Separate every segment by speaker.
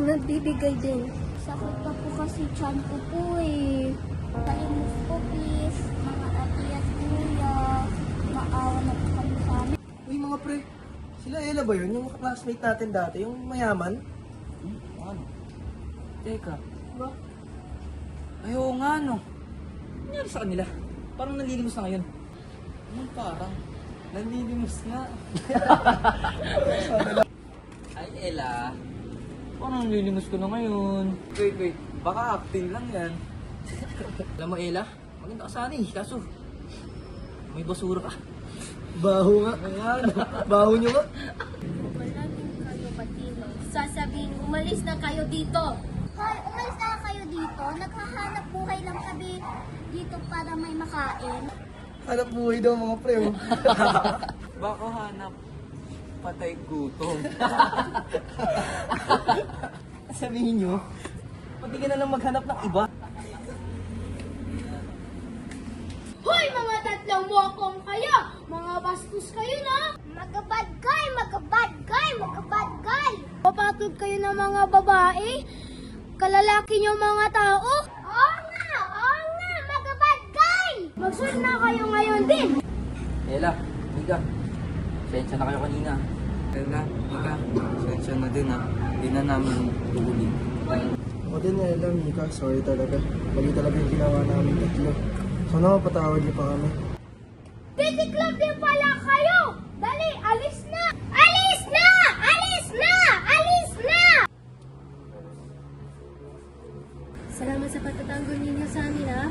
Speaker 1: nagbibigay din. Sakit pa po kasi tiyan ko po eh. Palimos po please, mga ate at kuya. Maawa na po kami sa amin.
Speaker 2: Uy mga pre, sila Ella ba yun? Yung classmate natin dati, yung mayaman?
Speaker 3: Ano? Teka.
Speaker 2: Ba?
Speaker 3: Ay, oo nga, no. Ano nangyari sa kanila? Parang nalilimos na ngayon. Anong parang? Nalilimos nga. Ay, Ella. Parang nalilimos ko na ngayon. Wait. Baka acting lang yan. Alam mo, Ella, maganda ka sana eh. Kaso, may basura ka.
Speaker 2: Baho nga.
Speaker 3: Ayan.
Speaker 2: Baho nyo nga.
Speaker 1: Wala din kayo Batino. Sasabihin, umalis na kayo dito. Hoy, umalis na kayo dito. Naghahanap buhay lang kami dito para may makain.
Speaker 2: Hanap buhay daw mga pre. Oh.
Speaker 3: Baka hanap patay gutom.
Speaker 2: Sabihin nyo, pati ka na lang maghanap ng iba.
Speaker 1: Hoy, mga tatlong mokong kayo! Mga bastos kayo na! Magabad guy! Papatod kayo ng mga babae? Kalalaki niyo mga tao? Oo nga! Magabad guy! Magsunod na kayo ngayon din!
Speaker 3: Ella, Mika, sensya na kayo kanina. Ella, Mika, sensya na din ha. Hindi na namin tuulin.
Speaker 2: Ako din Ella, Mika, sorry talaga. Mali talaga yung ginawa namin tatlo. Sana mapatawad niyo pa kami.
Speaker 1: Titiklab din pala kayo! Dali, alis na! Alis na! Salamat sa pagtatanggol ninyo sa amin, ha?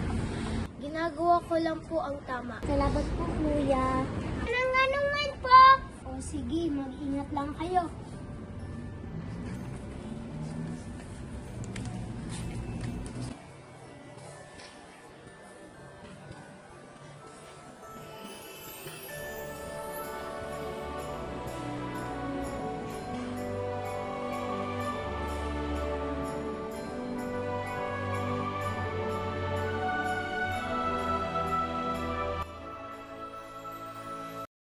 Speaker 1: Ginagawa ko lang po ang tama. Salamat po, kuya. Anong man po? O sige, mag-ingat lang kayo.